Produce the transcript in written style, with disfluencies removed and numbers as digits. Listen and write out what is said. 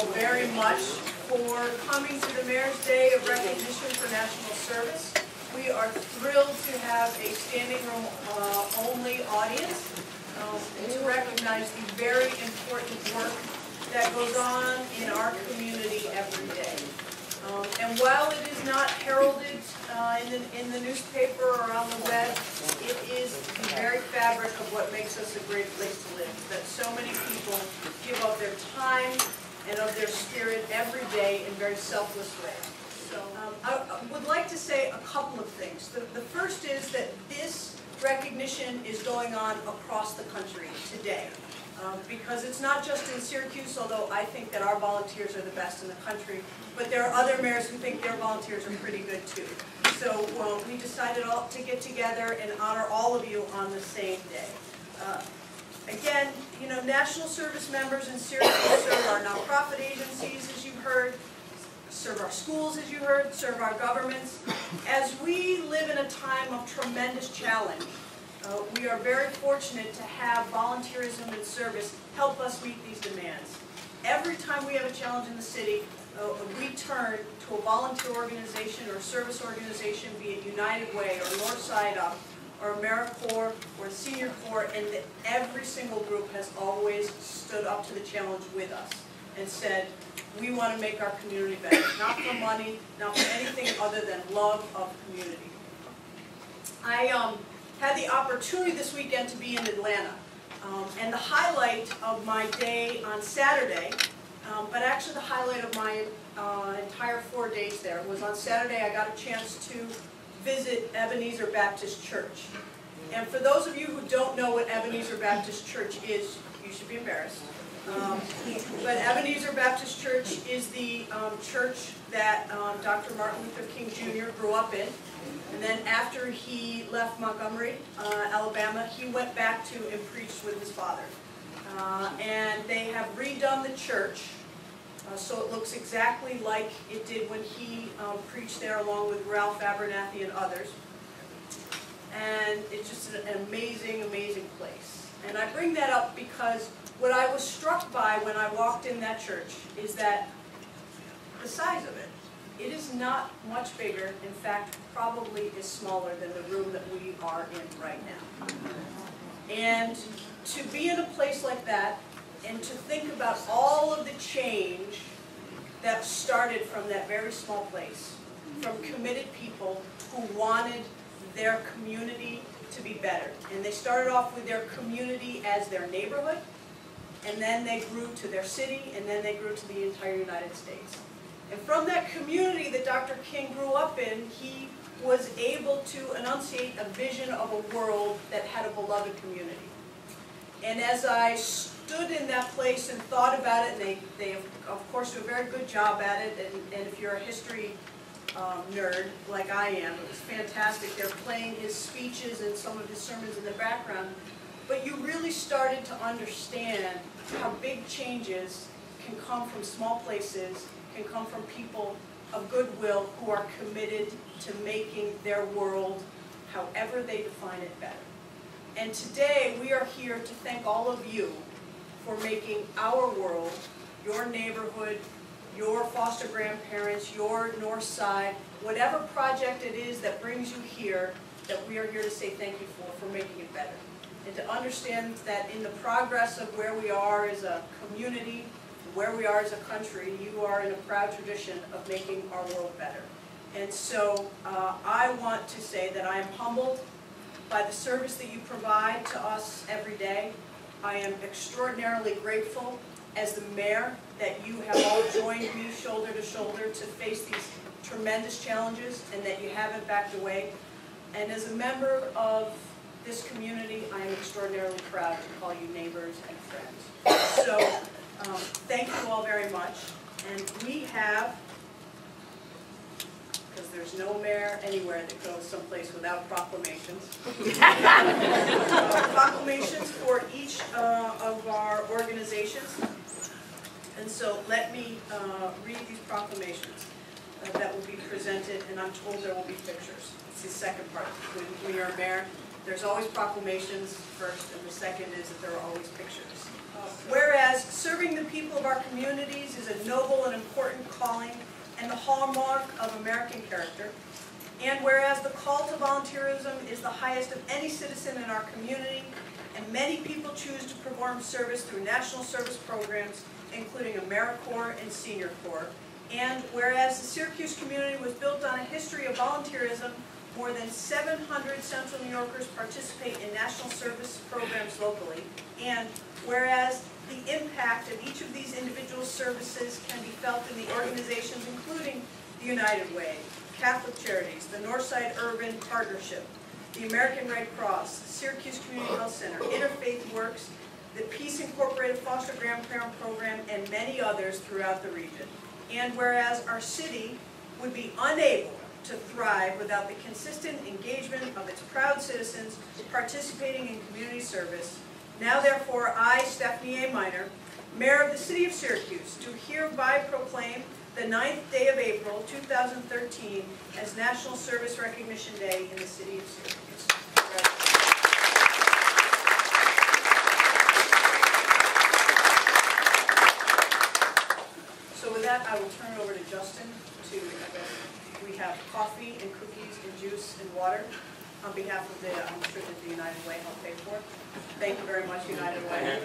all very much for coming to the Mayor's Day of Recognition for National Service. We are thrilled to have a standing room only audience to recognize the very important work that goes on in our community every day. And while it is not heralded in the newspaper or on the web, it is the very fabric of what makes us a great place to live. That so many people give up their time and of their spirit every day in very selfless ways. So I would like to say a couple of things. The first is that this recognition is going on across the country today. Because it's not just in Syracuse, although I think that our volunteers are the best in the country, but there are other mayors who think their volunteers are pretty good too. So we decided to get together and honor all of you on the same day. Again, you know, national service members in Syracuse serve our nonprofit agencies, as you've heard, serve our schools, as you heard, serve our governments. As we live in a time of tremendous challenge, we are very fortunate to have volunteerism and service help us meet these demands. Every time we have a challenge in the city, we turn to a volunteer organization or service organization, be it United Way or Northside Up or AmeriCorps or the Senior Corps, and every single group has always stood up to the challenge with us and said, we want to make our community better, not for money, not for anything other than love of community. I had the opportunity this weekend to be in Atlanta, and the highlight of my day on Saturday, but actually the highlight of my entire 4 days there was on Saturday. I got a chance to visit Ebenezer Baptist Church. And for those of you who don't know what Ebenezer Baptist Church is, you should be embarrassed. But Ebenezer Baptist Church is the church that Dr. Martin Luther King Jr. grew up in. And then after he left Montgomery, Alabama, he went back to and preached with his father. And they have redone the church so it looks exactly like it did when he preached there along with Ralph Abernathy and others. And it's just an amazing, amazing place. And I bring that up because what I was struck by when I walked in that church is that the size of it. It is not much bigger. In fact, probably is smaller than the room that we are in right now. And to be in a place like that and to think about all of the change that started from that very small place, from committed people who wanted their community to be better. And they started off with their community as their neighborhood, and then they grew to their city, and then they grew to the entire United States. And from that community that Dr. King grew up in, he was able to enunciate a vision of a world that had a beloved community. And as I stood in that place and thought about it, and they of course do a very good job at it, and if you're a history nerd like I am, it was fantastic. They're playing his speeches and some of his sermons in the background, but you really started to understand how big changes can come from small places, can come from people of goodwill who are committed to making their world, however they define it, better. And today we are here to thank all of you for making our world, your neighborhood, your foster grandparents, your North Side, whatever project it is that brings you here, that we are here to say thank you for making it better. And to understand that in the progress of where we are as a community, where we are as a country, you are in a proud tradition of making our world better. And so I want to say that I am humbled by the service that you provide to us every day. I am extraordinarily grateful as the mayor that you have all joined me shoulder to shoulder to face these tremendous challenges and that you haven't backed away. And as a member of this community, I am extraordinarily proud to call you neighbors and friends. So thank you all very much. And we have, because there's no mayor anywhere that goes someplace without proclamations. Proclamations for each of our organizations. And so let me read these proclamations that will be presented, and I'm told there will be pictures. It's the second part. When you're a mayor, there's always proclamations first, and the second is that there are always pictures Whereas serving the people of our communities is a noble and important calling and the hallmark of American character. And whereas the call to volunteerism is the highest of any citizen in our community, and many people choose to perform service through national service programs, including AmeriCorps and Senior Corps. And whereas the Syracuse community was built on a history of volunteerism, more than 700 Central New Yorkers participate in national service programs locally. And whereas the impact of each of these individual services can be felt in the organizations including the United Way, Catholic Charities, the Northside Urban Partnership, the American Red Cross, the Syracuse Community Health Center, Interfaith Works, the PEACE Incorporated Foster Grandparent program, and many others throughout the region. And whereas our city would be unable to thrive without the consistent engagement of its proud citizens participating in community service, now therefore I, Stephanie A. Minor, Mayor of the City of Syracuse, do hereby proclaim the 9th day of April, 2013 as National Service Recognition Day in the City of Syracuse. So with that, I will turn it over to Justin we have coffee and cookies and juice and water on behalf of the, I'm sure that the United Way helped pay for. Thank you very much, United Way.